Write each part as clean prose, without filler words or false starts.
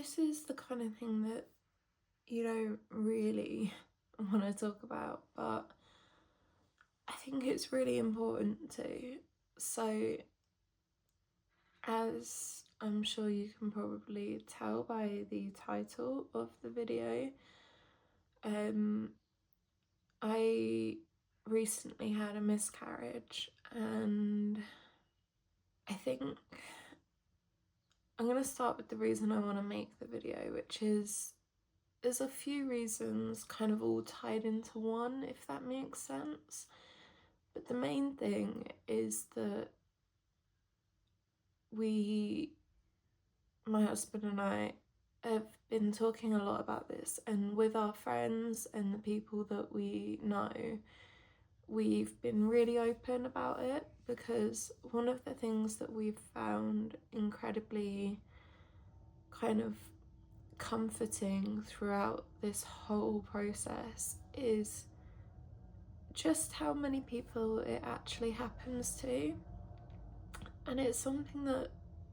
this is the kind of thing that you don't really want to talk about, but I think it's really important to. So, as I'm sure you can probably tell by the title of the video, um, I recently had a miscarriage, and I think I'm going to start with the reason I want to make the video, which is there's a few reasons kind of all tied into one, if that makes sense. But the main thing is that my husband and I, have been talking a lot about this, and with our friends and the people that we know, we've been really open about it, because one of the things that we've found incredibly kind of comforting throughout this whole process is just how many people it actually happens to. And it's something that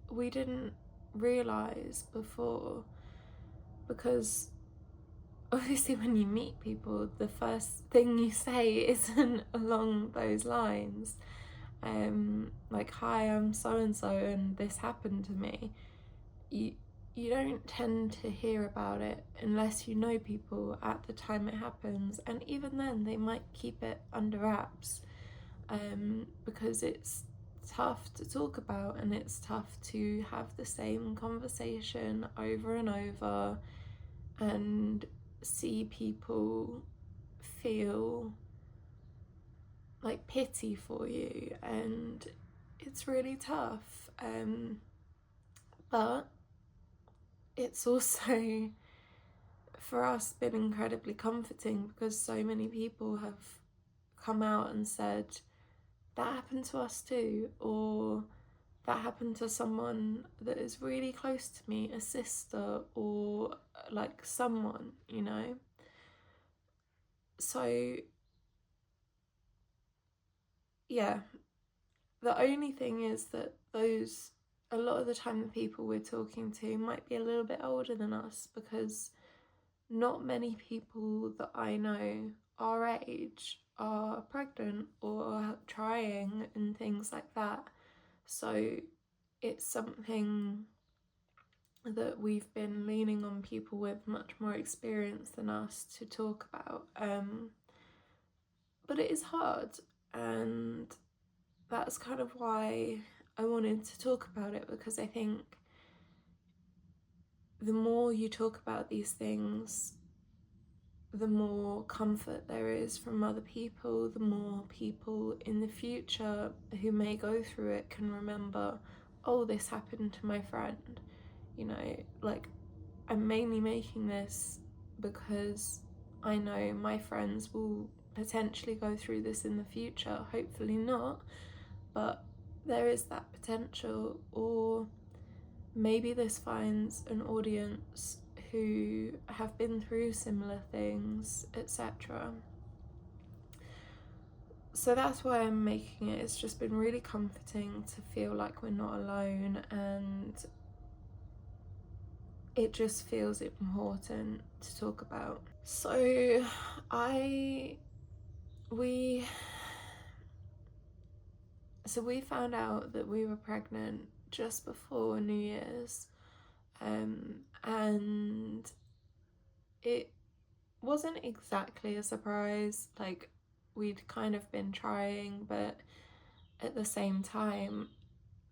we didn't realise before, because obviously when you meet people, the first thing you say isn't along those lines. Like, hi, I'm so and so and this happened to me. You don't tend to hear about it unless you know people at the time it happens, and even then they might keep it under wraps, because it's tough to talk about, and it's tough to have the same conversation over and over and see people feel like pity for you, and it's really tough. But it's also, for us, been incredibly comforting, because so many people have come out and said that happened to us too, or that happened to someone that is really close to me, a sister, or like someone, you know. So yeah, the only thing is that a lot of the time the people we're talking to might be a little bit older than us, because not many people that I know our age are pregnant or trying and things like that. So it's something that we've been leaning on people with much more experience than us to talk about. But it is hard, and that's kind of why I wanted to talk about it, because I think the more you talk about these things, the more comfort there is from other people, the more people in the future who may go through it can remember, oh, this happened to my friend. You know, like, I'm mainly making this because I know my friends will potentially go through this in the future, hopefully not, but there is that potential. Or maybe this finds an audience who have been through similar things, etc. So that's why I'm making it. It's just been really comforting to feel like we're not alone, and it just feels important to talk about. So we we found out that we were pregnant just before New Year's, and it wasn't exactly a surprise. Like, we'd kind of been trying, but at the same time,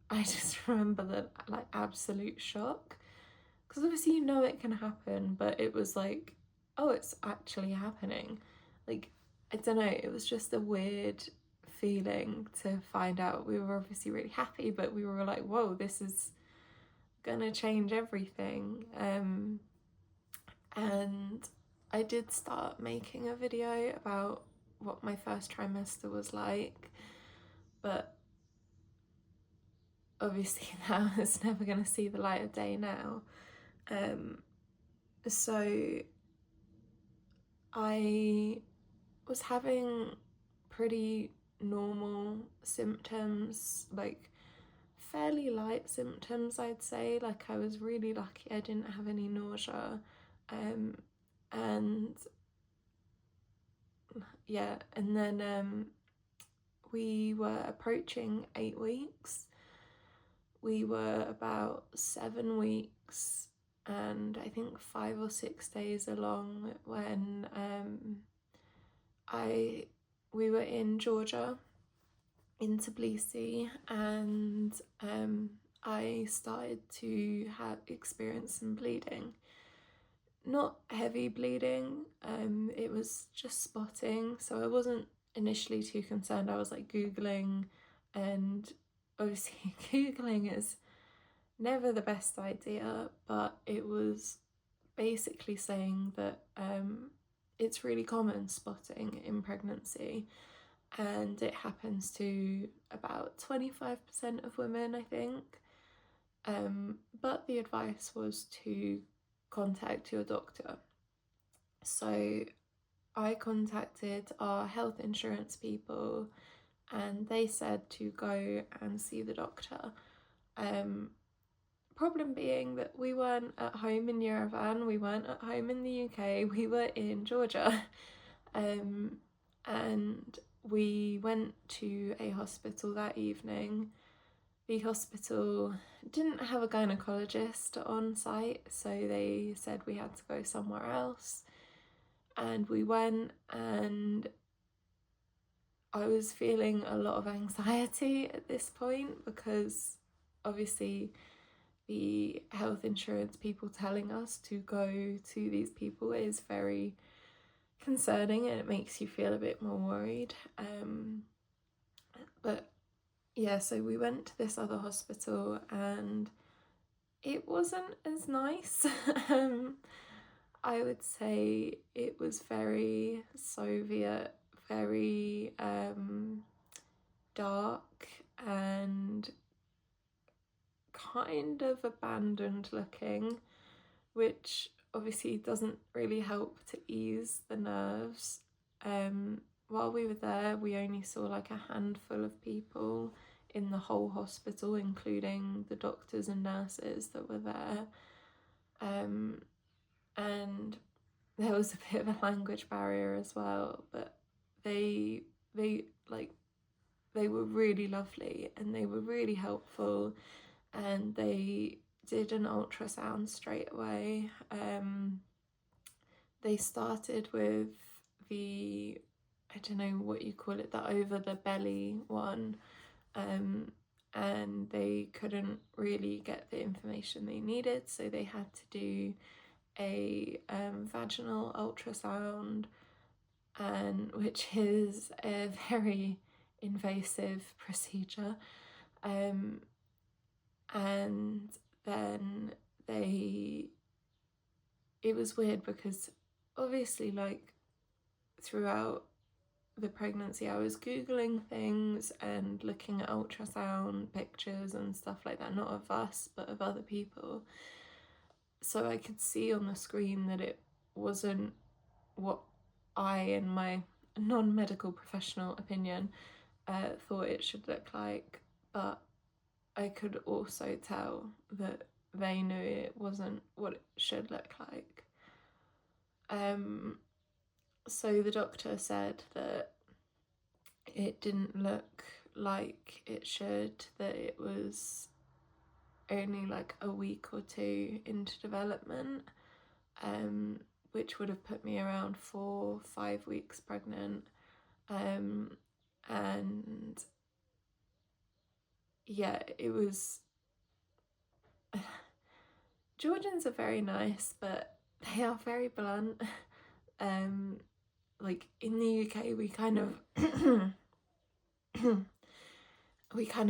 I just remember the like absolute shock, because obviously you know it can happen, but it was like, oh, it's actually happening. Like, I don't know, it was just a weird feeling to find out. We were obviously really happy, but we were like, whoa, this is gonna change everything. And I did start making a video about what my first trimester was like, but obviously that is never going to see the light of day now. So I was having pretty normal symptoms, like fairly light symptoms, I'd say. Like, I was really lucky I didn't have any nausea. And yeah, and then we were approaching 8 weeks. We were about 7 weeks and I think 5 or 6 days along when we were in Georgia, in Tbilisi, and I started to experience some bleeding. Not heavy bleeding, it was just spotting, so I wasn't initially too concerned. I was like Googling, and obviously Googling is never the best idea, but it was basically saying that it's really common spotting in pregnancy, and it happens to about 25% of women, I think. But the advice was to contact your doctor. So I contacted our health insurance people and they said to go and see the doctor. Problem being that we weren't at home in Yerevan, we weren't at home in the UK, we were in Georgia. And we went to a hospital that evening. The hospital didn't have a gynecologist on site, so they said we had to go somewhere else. And we went, and I was feeling a lot of anxiety at this point because obviously the health insurance people telling us to go to these people is very concerning and it makes you feel a bit more worried. But yeah, so we went to this other hospital and it wasn't as nice. I would say it was very Soviet, very dark and kind of abandoned looking, which obviously doesn't really help to ease the nerves. While we were there, we only saw like a handful of people in the whole hospital, including the doctors and nurses that were there. And there was a bit of a language barrier as well, but they were really lovely and they were really helpful, and they did an ultrasound straight away. They started with the, I don't know what you call it, the over the belly one, and they couldn't really get the information they needed, so they had to do a vaginal ultrasound, and which is a very invasive procedure. And then it was weird because obviously like throughout the pregnancy I was Googling things and looking at ultrasound pictures and stuff like that, not of us but of other people, so I could see on the screen that it wasn't what I, in my non-medical professional opinion, thought it should look like, but I could also tell that they knew it wasn't what it should look like. So the doctor said that it didn't look like it should, that it was only like a week or two into development, which would have put me around 4-5 weeks pregnant. And yeah, it was. Georgians are very nice, but they are very blunt. Like in the UK, we kind of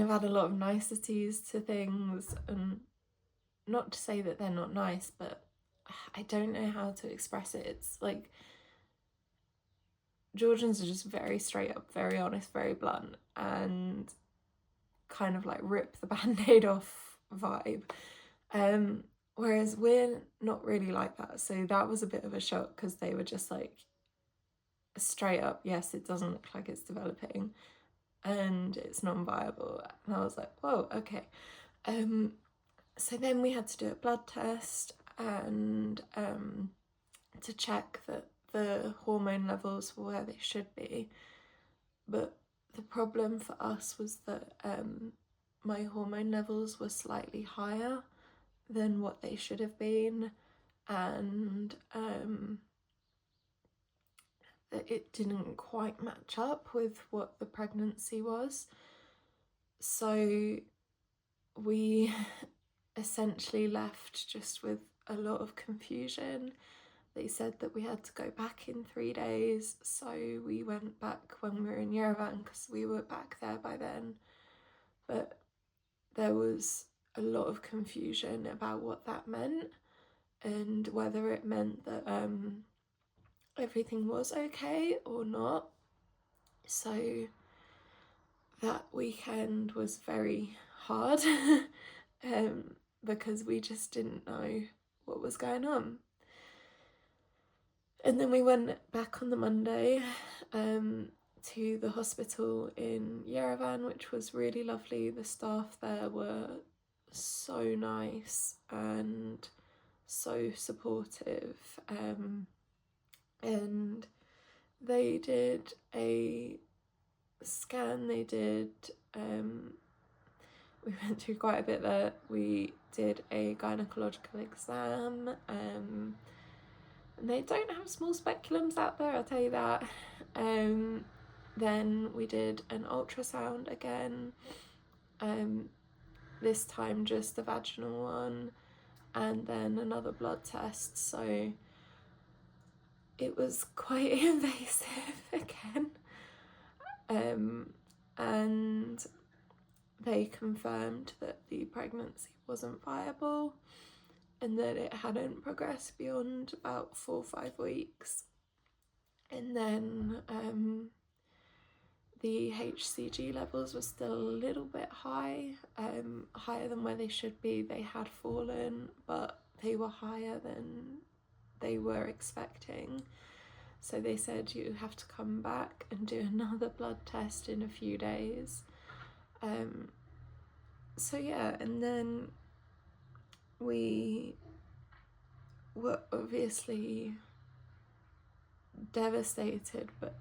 had a lot of niceties to things, and not to say that they're not nice, but I don't know how to express it. It's like Georgians are just very straight up, very honest, very blunt, and kind of like rip the band-aid off vibe. Whereas we're not really like that, so that was a bit of a shock because they were just like straight up, yes, it doesn't look like it's developing. and it's non-viable. And I was like, whoa, okay. So then we had to do a blood test and to check that the hormone levels were where they should be. But the problem for us was that my hormone levels were slightly higher than what they should have been, and it didn't quite match up with what the pregnancy was. So we essentially left just with a lot of confusion. They said that we had to go back in 3 days, so we went back when we were in Yerevan because we were back there by then. But there was a lot of confusion about what that meant and whether it meant that everything was okay or not. So that weekend was very hard because we just didn't know what was going on. And then we went back on the Monday to the hospital in Yerevan, which was really lovely. The staff there were so nice and so supportive, and they did a scan. They did we went through quite a bit there. We did a gynecological exam, and they don't have small speculums out there, I'll tell you that. Then we did an ultrasound again, this time just the vaginal one, and then another blood test. So it was quite invasive again, and they confirmed that the pregnancy wasn't viable and that it hadn't progressed beyond about 4 or 5 weeks. And then the HCG levels were still a little bit high, higher than where they should be. They had fallen, but they were higher than they were expecting. So they said you have to come back and do another blood test in a few days. So yeah, and then we were obviously devastated, but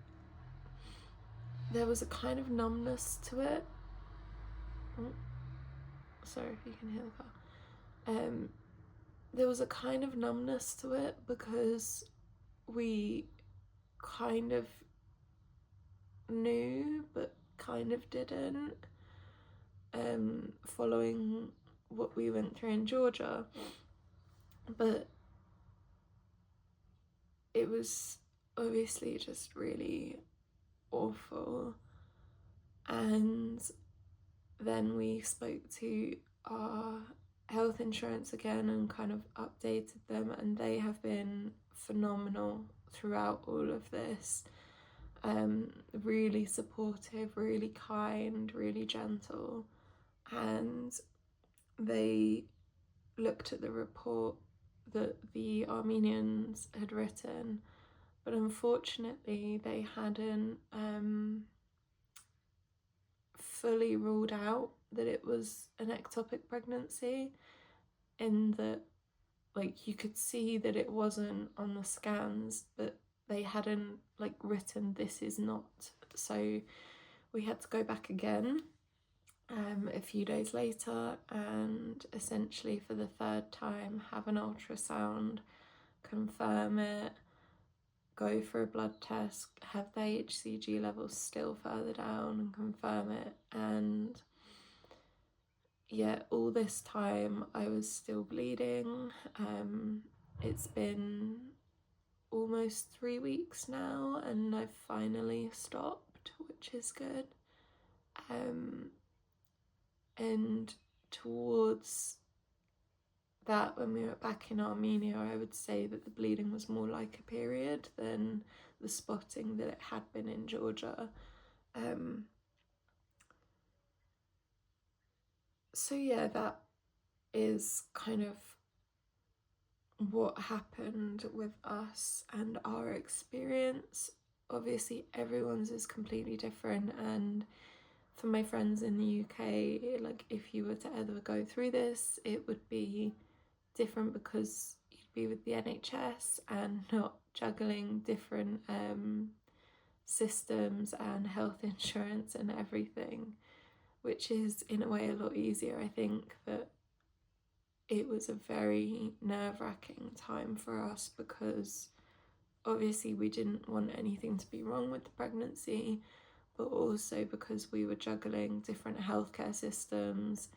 there was a kind of numbness to it. Oh, sorry if you can hear the car. There was a kind of numbness to it because we kind of knew but kind of didn't, following what we went through in Georgia. But it was obviously just really awful. And then we spoke to our health insurance again and kind of updated them, and they have been phenomenal throughout all of this. Really supportive, really kind, really gentle. And they looked at the report that the Armenians had written, but unfortunately they hadn't fully ruled out that it was an ectopic pregnancy, in that like you could see that it wasn't on the scans, but they hadn't like written this is not. So we had to go back again a few days later and essentially for the 3rd time have an ultrasound, confirm it, go for a blood test, have the HCG levels still further down and confirm it. And yeah, all this time I was still bleeding. It's been almost 3 weeks now and I've finally stopped, which is good. And towards that, when we were back in Armenia, I would say that the bleeding was more like a period than the spotting that it had been in Georgia. So yeah, that is kind of what happened with us and our experience. Obviously everyone's is completely different, and for my friends in the UK, like if you were to ever go through this, it would be different because you'd be with the NHS and not juggling different systems and health insurance and everything, which is in a way a lot easier. I think that it was a very nerve-wracking time for us because obviously we didn't want anything to be wrong with the pregnancy, but also because we were juggling different healthcare systems,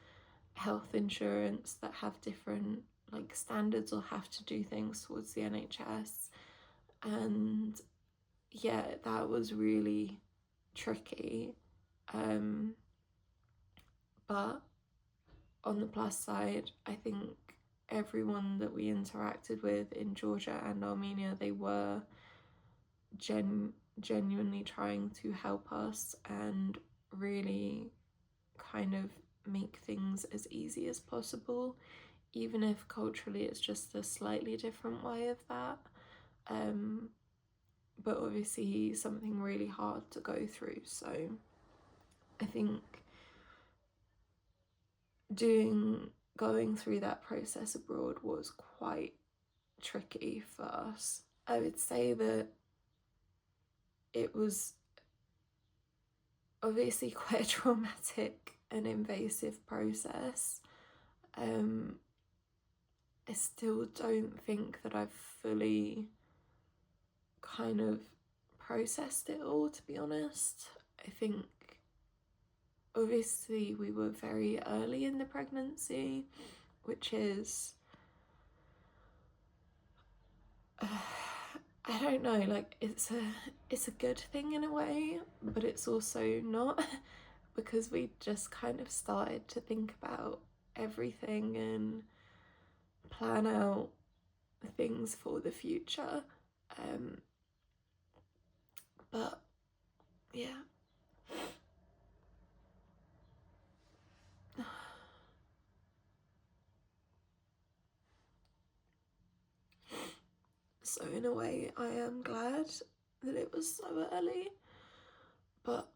health insurance that have different like standards or have to do things towards the NHS. And yeah, that was really tricky. But on the plus side, I think everyone that we interacted with in Georgia and Armenia, they were genuinely trying to help us and really kind of make things as easy as possible, even if culturally it's just a slightly different way of that. But obviously something really hard to go through. So I think going through that process abroad was quite tricky for us. I would say that it was obviously quite a traumatic and invasive process. I still don't think that I've fully kind of processed it all, to be honest. I think obviously we were very early in the pregnancy, which is I don't know, like it's a good thing in a way, but it's also not because we just kind of started to think about everything and plan out things for the future. But yeah. So in a way, I am glad that it was so early, but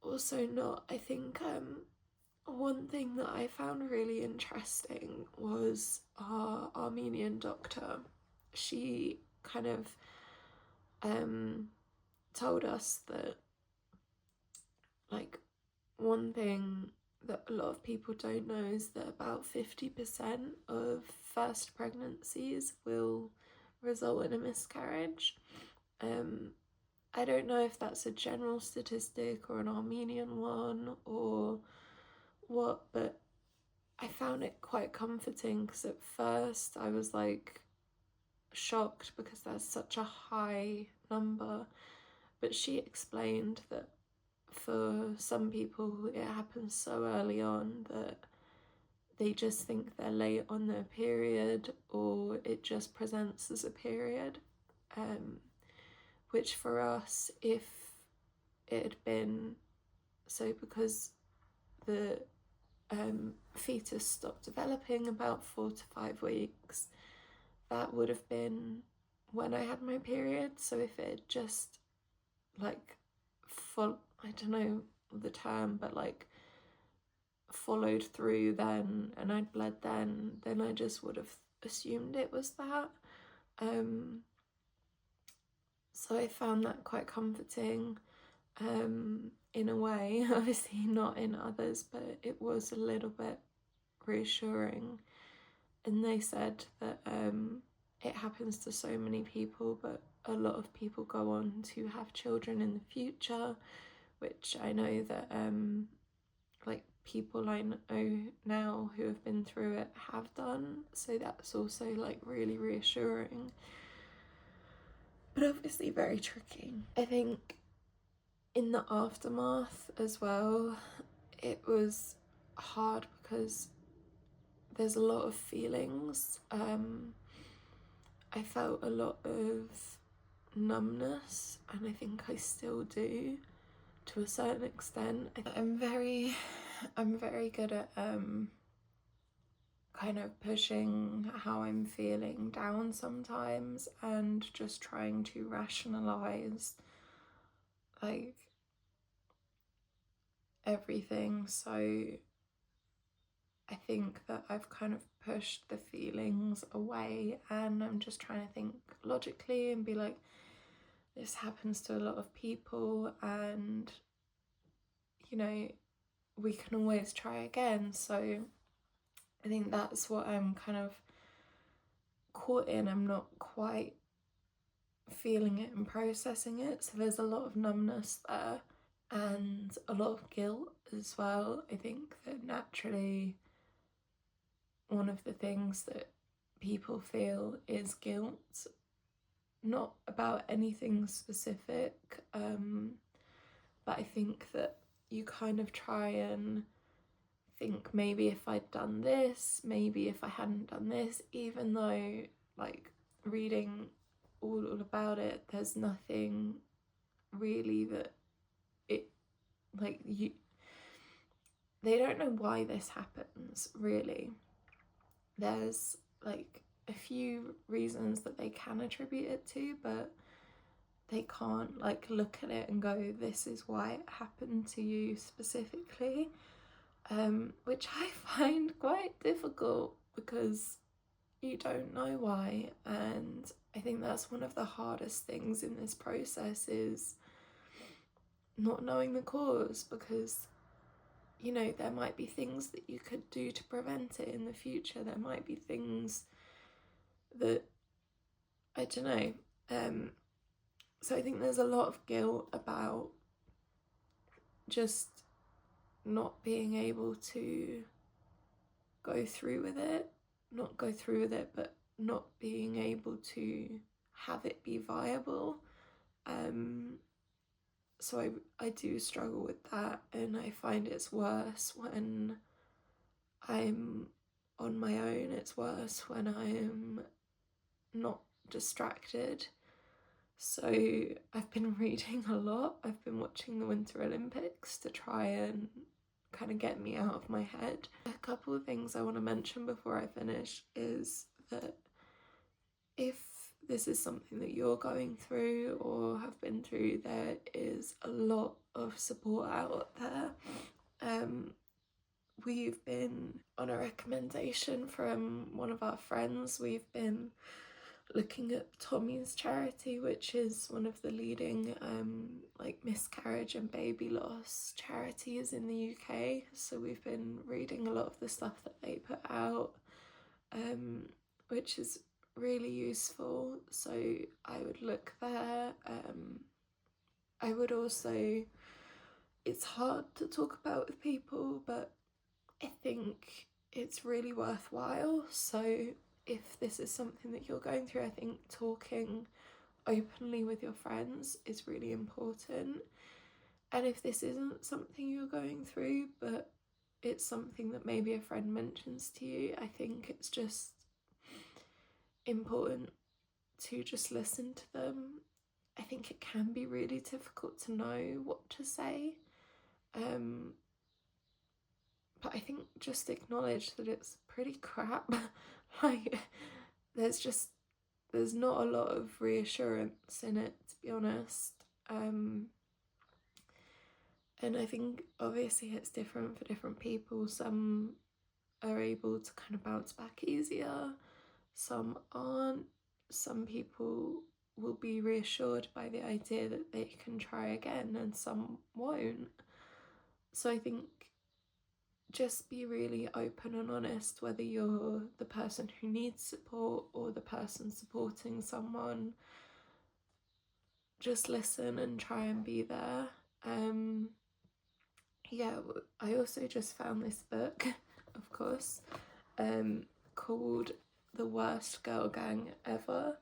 also not. I think one thing that I found really interesting was our Armenian doctor. She kind of told us that like one thing that a lot of people don't know is that about 50% of first pregnancies will result in a miscarriage. I don't know if that's a general statistic or an Armenian one or what, but I found it quite comforting because at first I was like shocked because that's such a high number, but she explained that for some people it happens so early on that they just think they're late on their period or it just presents as a period, which for us, if it had been so because the fetus stopped developing about 4 to 5 weeks, that would have been when I had my period. So if it had just like I don't know the term, but like followed through then and I'd bled then I just would have assumed it was that. So I found that quite comforting in a way, obviously not in others, but it was a little bit reassuring. And they said that it happens to so many people, but a lot of people go on to have children in the future, which I know that like people I know now who have been through it have done, so that's also like really reassuring, but obviously very tricky. I think in the aftermath as well, it was hard because there's a lot of feelings. I felt a lot of numbness, and I think I still do to a certain extent. I'm very good at kind of pushing how I'm feeling down sometimes and just trying to rationalize like everything. So I think that I've kind of pushed the feelings away, and I'm just trying to think logically and be like, this happens to a lot of people, and you know, we can always try again. So I think that's what I'm kind of caught in. I'm not quite feeling it and processing it, so there's a lot of numbness there and a lot of guilt as well. I think that naturally one of the things that people feel is guilt, not about anything specific, but I think that you kind of try and think, maybe if I'd done this, maybe if I hadn't done this, even though like reading all about it, there's nothing really that it, like, you, they don't know why this happens really. There's like a few reasons that they can attribute it to, but they can't like look at it and go, this is why it happened to you specifically, which I find quite difficult because you don't know why. And I think that's one of the hardest things in this process, is not knowing the cause, because you know, there might be things that you could do to prevent it in the future. There might be things that, I don't know. So I think there's a lot of guilt about just not being able to go through with it. Not go through with it, but not being able to have it be viable. So I do struggle with that, and I find it's worse when I'm on my own. It's worse when I'm not distracted. So I've been reading a lot. I've been watching the Winter Olympics to try and kind of get me out of my head. A couple of things I want to mention before I finish is that if this is something that you're going through or have been through, there is a lot of support out there. We've been on a recommendation from one of our friends. We've been looking at Tommy's charity, which is one of the leading like miscarriage and baby loss charities in the UK. So we've been reading a lot of the stuff that they put out, which is really useful. So I would look there. I would also, it's hard to talk about with people, but I think it's really worthwhile. So if this is something that you're going through, I think talking openly with your friends is really important. And if this isn't something you're going through, but it's something that maybe a friend mentions to you, I think it's just important to just listen to them. I think it can be really difficult to know what to say. But I think just acknowledge that it's pretty crap. Like, there's not a lot of reassurance in it, to be honest. And I think obviously it's different for different people. Some are able to kind of bounce back easier, some aren't. Some people will be reassured by the idea that they can try again, and some won't. So I think just be really open and honest, whether you're the person who needs support or the person supporting someone. Just listen and try and be there. Yeah, I also just found this book, of course, called The Worst Girl Gang Ever.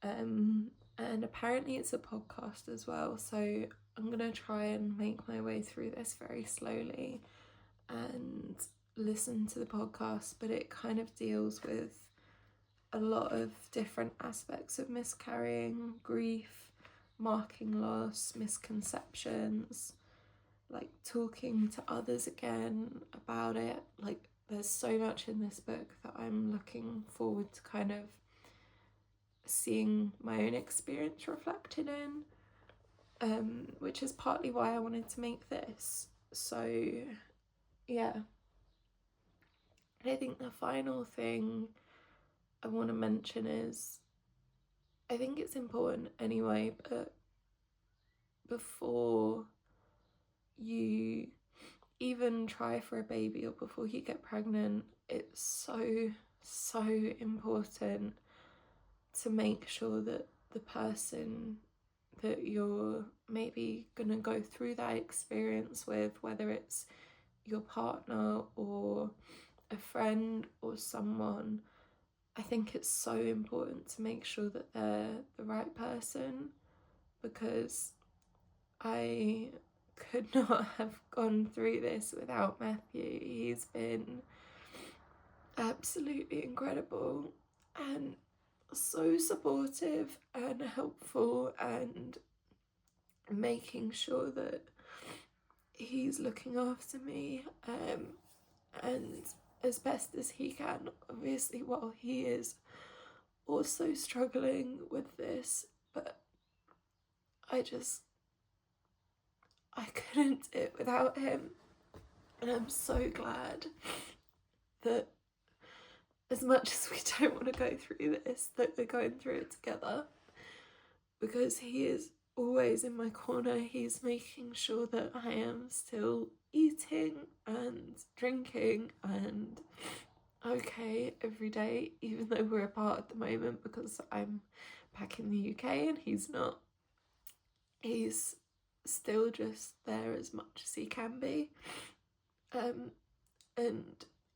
And apparently it's a podcast as well, so I'm gonna try and make my way through this very slowly and listen to the podcast, but it kind of deals with a lot of different aspects of miscarrying, grief, marking loss, misconceptions, like talking to others again about it. Like, there's so much in this book that I'm looking forward to kind of seeing my own experience reflected in, which is partly why I wanted to make this. So yeah, I think the final thing I want to mention is, I think it's important anyway, but before you even try for a baby or before you get pregnant, it's so important to make sure that the person that you're maybe gonna go through that experience with, whether it's your partner or a friend or someone, I think it's so important to make sure that they're the right person, because I could not have gone through this without Matthew. He's been absolutely incredible and so supportive and helpful, and making sure that he's looking after me, and as best as he can, obviously, while he is also struggling with this. But I couldn't do it without him, and I'm so glad that as much as we don't want to go through this, that we're going through it together, because he is always in my corner. He's making sure that I am still eating and drinking and okay every day, even though we're apart at the moment because I'm back in the UK and he's not. He's still just there as much as he can be. And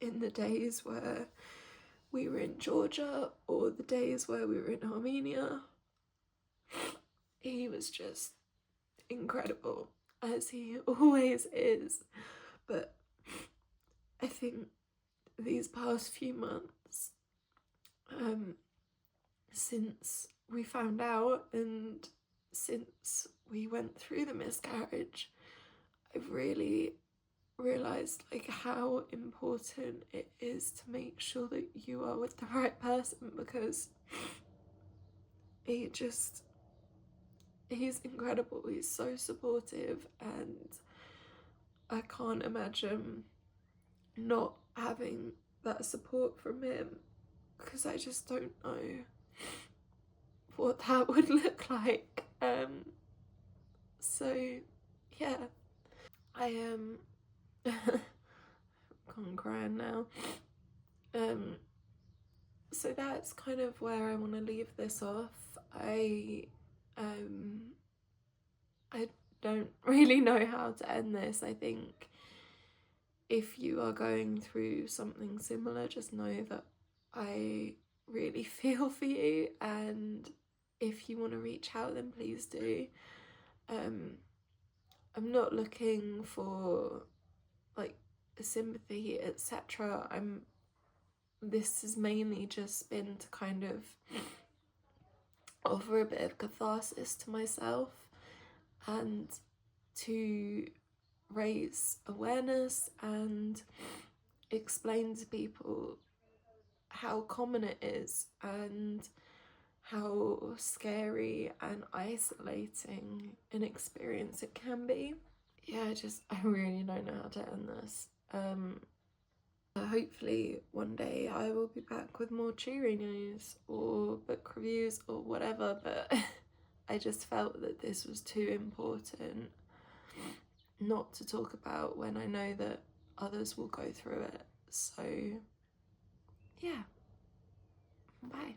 in the days where we were in Georgia or the days where we were in Armenia, he was just incredible, as he always is. But I think these past few months, since we found out and since we went through the miscarriage, I've really realized like how important it is to make sure that you are with the right person, because he's incredible. He's so supportive, and I can't imagine not having that support from him, because I just don't know what that would look like. So yeah, I am I'm crying now. So that's kind of where I want to leave this off. Um I don't really know how to end this. I think if you are going through something similar, just know that I really feel for you, and if you want to reach out, then please do. I'm not looking for like sympathy, etc. This has mainly just been to kind of offer a bit of catharsis to myself and to raise awareness and explain to people how common it is and how scary and isolating an experience it can be. Yeah, I really don't know how to end this. Hopefully one day I will be back with more cheery news or book reviews or whatever, but I just felt that this was too important not to talk about when I know that others will go through it. So yeah, bye.